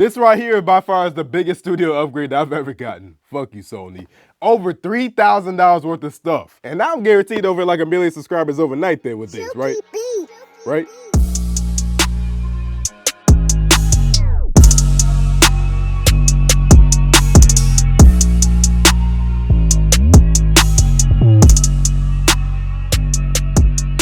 This right here by far is the biggest studio upgrade I've ever gotten. Fuck you, Sony. Over $3,000 worth of stuff. And now I'm guaranteed over like 1 million subscribers overnight there with this, right? Right?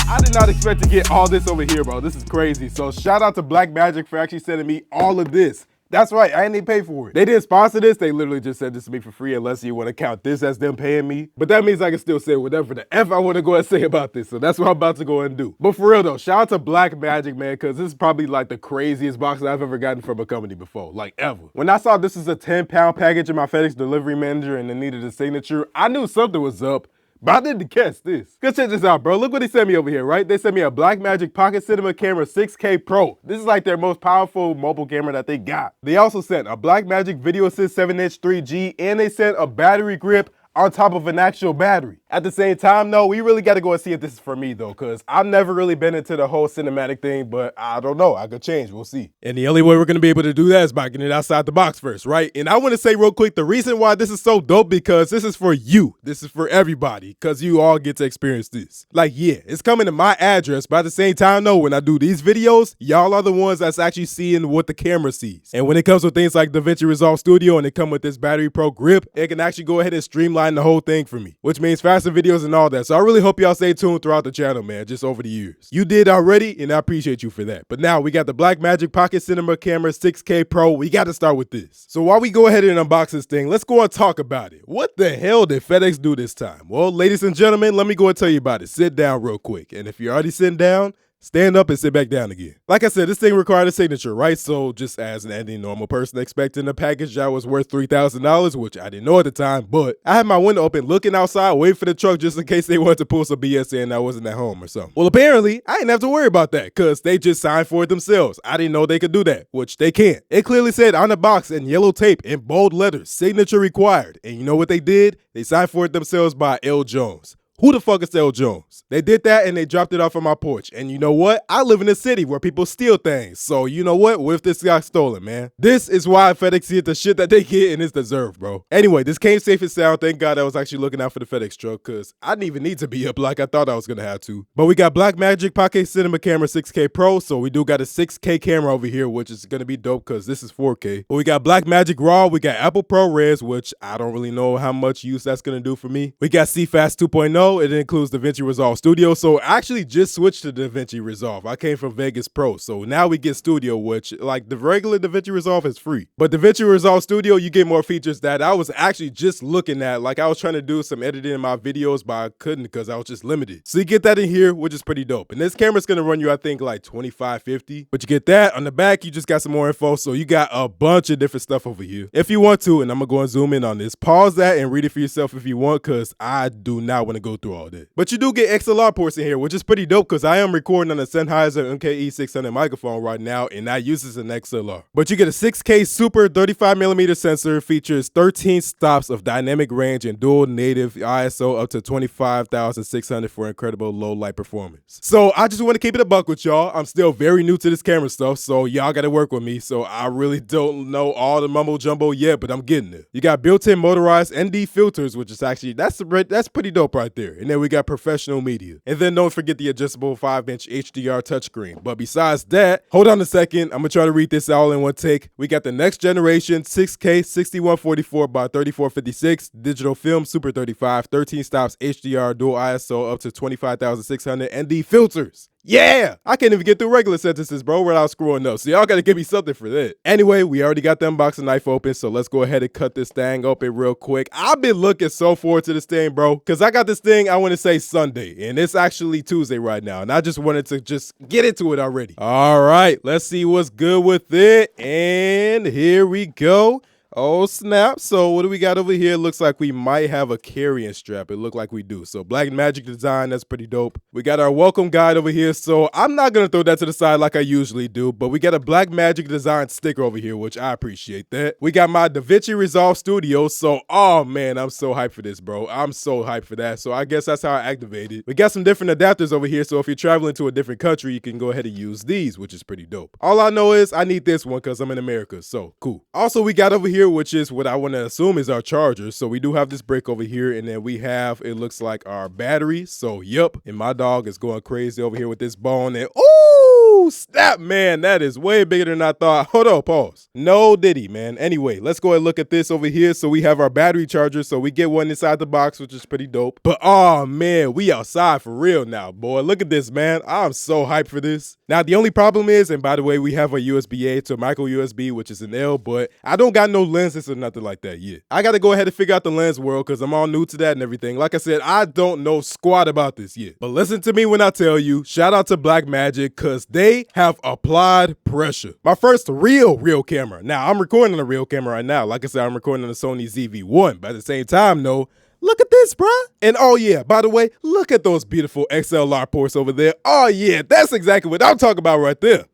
I did not expect to get all this over here, bro. This is crazy. So shout out to Blackmagic for actually sending me all of this. That's right, I didn't even pay for it. They didn't sponsor this, they literally just sent this to me for free unless you want to count this as them paying me. But that means I can still say whatever the F I want to go and say about this, so that's what I'm about to go and do. But for real though, shout out to Blackmagic, man, because this is probably like the craziest box I've ever gotten from a company before, like ever. When I saw this is a 10-pound package in my FedEx delivery manager and it needed a signature, I knew something was up. But I didn't catch this. Go check this out, bro. Look what they sent me over here, right? They sent me a Blackmagic Pocket Cinema Camera 6K Pro. This is like their most powerful mobile camera that they got. They also sent a Blackmagic Video Assist 7-inch 3G, and they sent a battery grip on top of an actual battery. At the same time, though, we really got to go and see if this is for me, though, because I've never really been into the whole cinematic thing, but I don't know. I could change. We'll see. And the only way we're going to be able to do that is by getting it outside the box first, right? And I want to say real quick, the reason why this is so dope, because this is for you. This is for everybody, because you all get to experience this. Like, yeah, it's coming to my address, but at the same time, though, when I do these videos, y'all are the ones that's actually seeing what the camera sees. And when it comes with things like DaVinci Resolve Studio and it come with this Battery Pro grip, it can actually go ahead and streamline the whole thing for me, which means faster videos and all that. So I really hope y'all stay tuned throughout the channel, man, just over the years. You did already, and I appreciate you for that. But now we got the Blackmagic Pocket Cinema Camera 6K Pro. We got to start with this. So while we go ahead and unbox this thing, let's go and talk about it. What the hell did FedEx do this time? Well, ladies and gentlemen, let me go and tell you about it. Sit down real quick. And if you're already sitting down, stand up and sit back down again. Like I said, this thing required a signature, right? So just as any normal person expecting a package that was worth $3,000, which I didn't know at the time, but I had my window open looking outside, waiting for the truck just in case they wanted to pull some BS in I wasn't at home or something. Well, apparently, I didn't have to worry about that because they just signed for it themselves. I didn't know they could do that, which they can't. It clearly said on the box in yellow tape in bold letters, signature required. And you know what they did? They signed for it themselves by L. Jones. Who the fuck is L. Jones? They did that and they dropped it off on my porch. And you know what? I live in a city where people steal things. So you know what? What if this got stolen, man? This is why FedEx get the shit that they get and it's deserved, bro. Anyway, this came safe and sound. Thank God I was actually looking out for the FedEx truck because I didn't even need to be up like I thought I was going to have to. But we got Blackmagic Pocket Cinema Camera 6K Pro. So we do got a 6K camera over here, which is going to be dope because this is 4K. But we got Blackmagic Raw. We got Apple ProRes, which I don't really know how much use that's going to do for me. We got CFast 2.0. It includes DaVinci Resolve Studio. So I actually just switched to DaVinci Resolve. I came from Vegas Pro. So now we get Studio, which like the regular DaVinci Resolve is free. But DaVinci Resolve Studio, you get more features that I was actually just looking at. Like I was trying to do some editing in my videos, but I couldn't because I was just limited. So you get that in here, which is pretty dope. And this camera's going to run you, I think, like $25.50. But you get that. On the back, you just got some more info. So you got a bunch of different stuff over here. If you want to, and I'm going to go and zoom in on this, pause that and read it for yourself if you want, because I do not want to go through all that. But you do get XLR ports in here, which is pretty dope because I am recording on a Sennheiser MKE600 microphone right now, and that uses an XLR. But you get a 6K Super 35mm sensor, features 13 stops of dynamic range and dual native ISO up to 25,600 for incredible low light performance. So I just want to keep it a buck with y'all. I'm still very new to this camera stuff, so y'all got to work with me. So I really don't know all the mumbo jumbo yet, but I'm getting it. You got built-in motorized ND filters, which is actually, that's pretty dope right there. And then we got professional media. And then don't forget the adjustable 5-inch HDR touchscreen. But besides that, hold on a second. I'm going to try to read this all in one take. We got the next generation 6K 6144 by 3456 digital film Super 35, 13 stops HDR dual ISO up to 25,600 ND filters. Yeah! I can't even get through regular sentences, bro, without screwing up. So y'all gotta give me something for that. Anyway, we already got the unboxing knife open, so let's go ahead and cut this thing open real quick. I've been looking so forward to this thing, bro, because I got this thing, I want to say Sunday, and it's actually Tuesday right now, and I just wanted to just get into it already. All right, let's see what's good with it, and here we go. Oh snap. So what do we got over here? Looks like we might have a carrying strap. It looked like we do. So Blackmagic design, that's pretty dope. We got our welcome guide over here. So I'm not gonna throw that to the side like I usually do, but we got a Blackmagic design sticker over here, which I appreciate that. We got my DaVinci Resolve Studio. So oh man, I'm so hyped for this, bro. I'm so hyped for that. So I guess that's how I activate it. We got some different adapters over here. So if you're traveling to a different country, you can go ahead and use these, which is pretty dope. All I know is I need this one because I'm in America. So cool. Also, we got over here, which is what I want to assume is our charger. So we do have this brick over here, and then we have, it looks like our battery. So yep, and my dog is going crazy over here with this bone, and ooh, snap, man, that is way bigger than I thought. Hold on, pause. No diddy, man. Anyway, let's go and look at this over here. So we have our battery charger, so we get one inside the box, which is pretty dope. But oh man, we outside for real now, boy. Look at this, man. I'm so hyped for this. Now the only problem is, and by the way, we have a USB-A to micro USB, which is an L, but I don't got no lenses or nothing like that yet. I got to go ahead and figure out the lens world because I'm all new to that and everything. Like I said, I don't know squat about this yet. But listen to me when I tell you, shout out to Blackmagic because they have applied pressure. My first real camera. Now, I'm recording on a real camera right now. Like I said, I'm recording on the Sony ZV-1. But at the same time, though, look at this, bruh. And oh yeah, by the way, look at those beautiful XLR ports over there. Oh yeah, that's exactly what I'm talking about right there.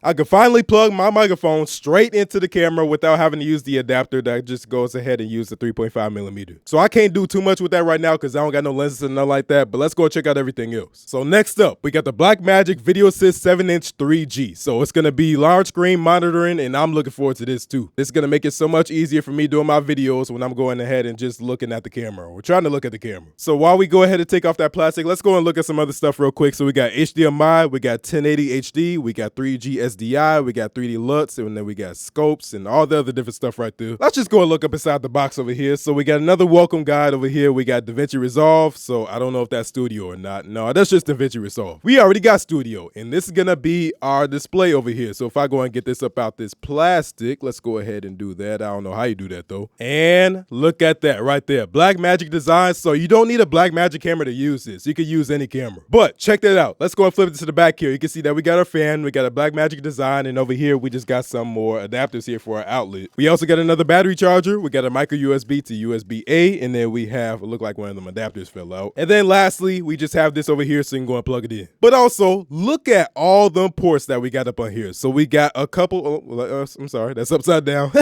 I could finally plug my microphone straight into the camera without having to use the adapter that just goes ahead and use the 3.5 millimeter. So I can't do too much with that right now because I don't got no lenses and nothing like that, but let's go check out everything else. So next up, we got the Blackmagic Video Assist 7-inch 3G. So it's gonna be large screen monitoring, and I'm looking forward to this too. This is gonna make it so much easier for me doing my videos when I'm going ahead and just looking at the camera. We're trying to look at the camera. So while we go ahead and take off that plastic, let's go and look at some other stuff real quick. So we got HDMI, we got 1080 HD, we got 3G SDI, we got 3D LUTs, and then we got scopes and all the other different stuff right there. Let's just go and look up inside the box over here. So we got another welcome guide over here. We got DaVinci Resolve. So I don't know if that's Studio or not. No, that's just DaVinci Resolve. We already got Studio, and this is gonna be our display over here. So if I go and get this up out this plastic, let's go ahead and do that. I don't know how you do that though. And look at that right there. Blackmagic design. So you don't need a Blackmagic camera to use this. You could use any camera. But check that out. Let's go and flip it to the back here. You can see that we got our fan. We got a Blackmagic design. And over here, we just got some more adapters here for our outlet. We also got another battery charger. We got a micro USB to USB-A, and then we have, it looked like one of them adapters fell out. And then lastly, we just have this over here so you can go and plug it in. But also, look at all the ports that we got up on here. So we got a couple, I'm sorry, that's upside down.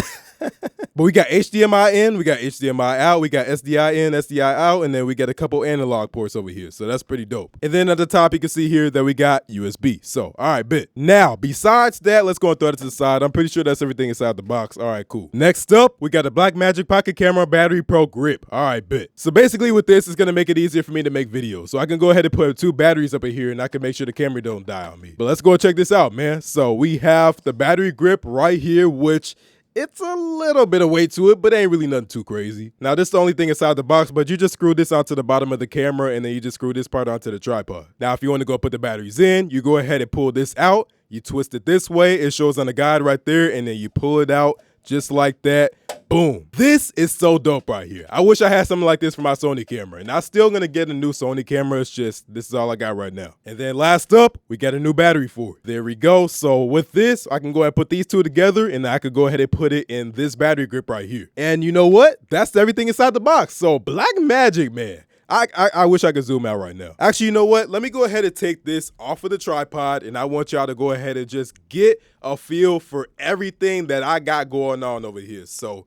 But we got HDMI in, we got HDMI out, we got SDI in, SDI out, and then we got a couple analog ports over here. So that's pretty dope. And then at the top, you can see here that we got USB. So, all right, bet. Now, besides that, let's go and throw it to the side. I'm pretty sure that's everything inside the box. All right, cool. Next up, we got a Blackmagic Pocket Camera Battery Pro Grip. All right, bet. So basically with this, it's gonna make it easier for me to make videos. So I can go ahead and put 2 batteries up in here, and I can make sure the camera don't die on me. But let's go and check this out, man. So we have the battery grip right here, which it's a little bit of weight to it, but ain't really nothing too crazy. Now, this is the only thing inside the box, but you just screw this onto the bottom of the camera, and then you just screw this part onto the tripod. Now, if you want to go put the batteries in, you go ahead and pull this out. You twist it this way. It shows on the guide right there, and then you pull it out just like that. Boom. This is so dope right here. I wish I had something like this for my Sony camera, and I'm still gonna get a new Sony camera. It's just, this is all I got right now. And then last up, we got a new battery for it. There we go. So with this, I can go ahead and put these 2 together, and I could go ahead and put it in this battery grip right here. And you know what? That's everything inside the box. So Blackmagic, man. I wish I could zoom out right now. Actually, you know what? Let me go ahead and take this off of the tripod, and I want y'all to go ahead and just get a feel for everything that I got going on over here. So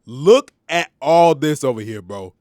look at all this over here, bro.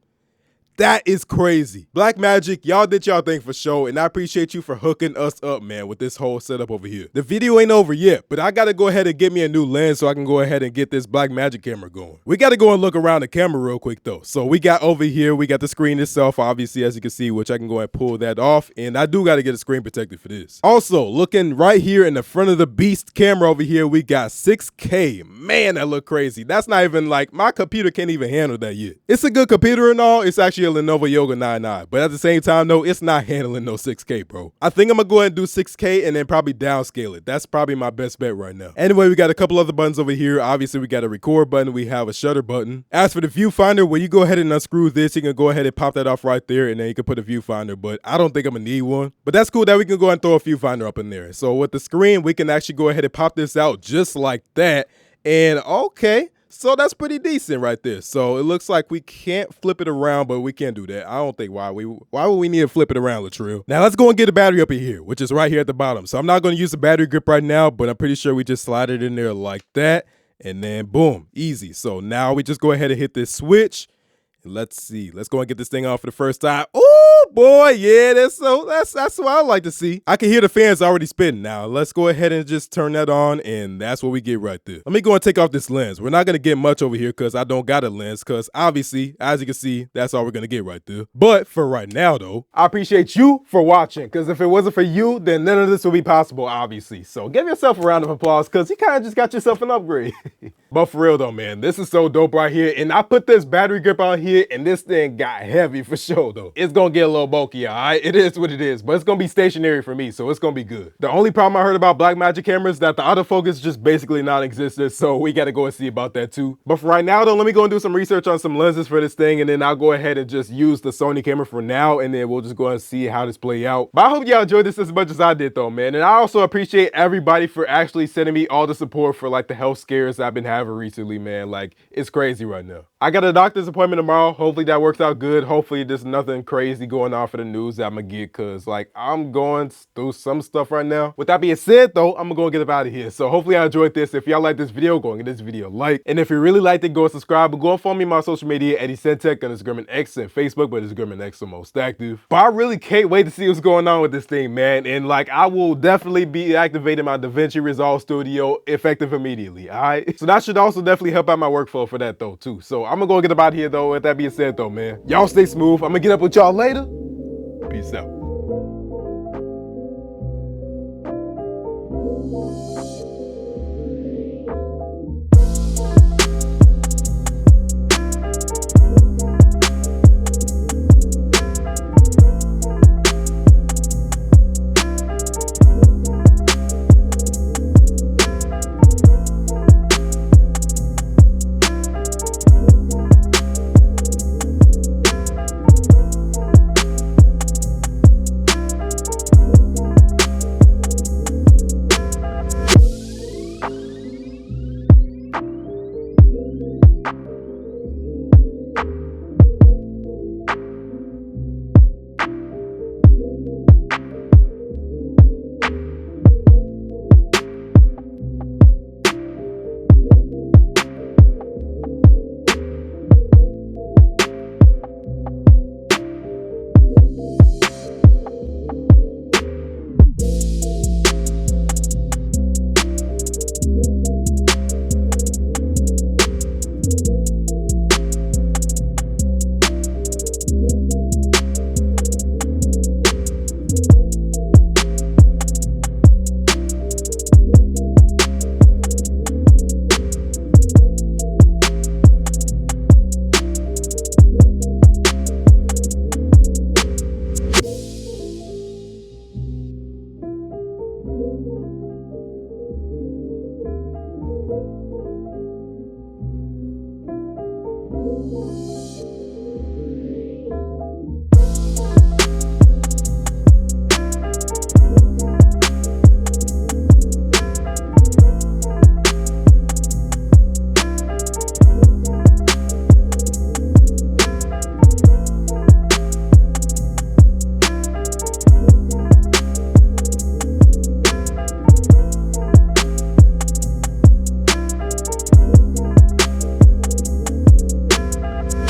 That is crazy. Blackmagic, y'all did y'all thing for sure, and I appreciate you for hooking us up, man, with this whole setup over here. The video ain't over yet, but I gotta go ahead and get me a new lens so I can go ahead and get this Blackmagic camera going. We gotta go and look around the camera real quick though. So we got over here, we got the screen itself, obviously, as you can see, which I can go and pull that off, and I do gotta get a screen protector for this. Also, looking right here in the front of the beast camera over here, we got 6K. Man, that look crazy. That's not even like, my computer can't even handle that yet. It's a good computer and all. It's actually a Lenovo Yoga 9i, but at the same time, though, it's not handling no 6K, bro. I think I'm gonna go ahead and do 6K and then probably downscale it. That's probably my best bet right now. Anyway, we got a couple other buttons over here. Obviously, we got a record button. We have a shutter button. As for the viewfinder, when you go ahead and unscrew this, you can go ahead and pop that off right there, and then you can put a viewfinder, but I don't think I'm gonna need one. But that's cool that we can go ahead and throw a viewfinder up in there. So with the screen, we can actually go ahead and pop this out just like that. And okay, so that's pretty decent right there. So it looks like we can't flip it around, but we can do that. I don't think why would we need to flip it around, Latrell? Now let's go and get a battery up in here, which is right here at the bottom. So I'm not going to use the battery grip right now, but I'm pretty sure we just slide it in there like that. And then boom, easy. So now we just go ahead and hit this switch. Let's see. Let's go and get this thing off for the first time. Oh boy, yeah, that's what I like to see. I can hear the fans already spinning now. Let's go ahead and just turn that on, and that's what we get right there. Let me go and take off this lens. We're not gonna get much over here because I don't got a lens, because obviously, as you can see, that's all we're gonna get right there. But for right now though, I appreciate you for watching, because if it wasn't for you, then none of this would be possible, obviously. So give yourself a round of applause, because you kind of just got yourself an upgrade. But for real though, man, this is so dope right here. And I put this battery grip out here, and this thing got heavy for sure though. It's gonna get a little bulky, all right? It is what it is, but it's gonna be stationary for me, so it's gonna be good. The only problem I heard about Blackmagic cameras is that the autofocus is just basically non-existent, so we gotta go and see about that too. But for right now though, let me go and do some research on some lenses for this thing, and then I'll go ahead and just use the Sony camera for now, and then we'll just go and see how this play out. But I hope y'all enjoyed this as much as I did though, man. And I also appreciate everybody for actually sending me all the support for like the health scares I've been having recently, man. Like, it's crazy right now. I got a doctor's appointment tomorrow. Hopefully that works out good. Hopefully there's nothing crazy going on for the news that I'm gonna get, because like I'm going through some stuff right now. With that being said though, I'm gonna go and get up out of here. So hopefully y'all enjoyed this. If y'all like this video, go and give this video a like. And if you really liked it, go and subscribe. But go and follow me on my social media at Eccentech on Instagram and X, and Facebook, but Instagram and X are most active. But I really can't wait to see what's going on with this thing, man. And like, I will definitely be activating my DaVinci Resolve Studio effective immediately, all right? So that should also definitely help out my workflow for that though too. So I'm gonna go get up out of here though. With that being said though, man, y'all stay smooth. I'm gonna get up with y'all later. Peace out.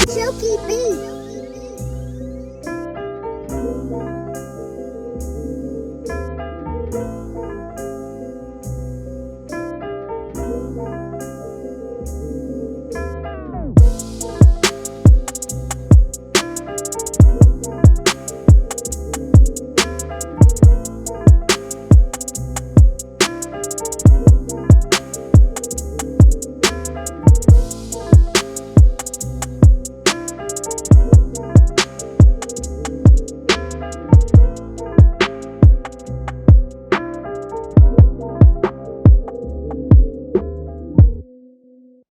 Silky Bee.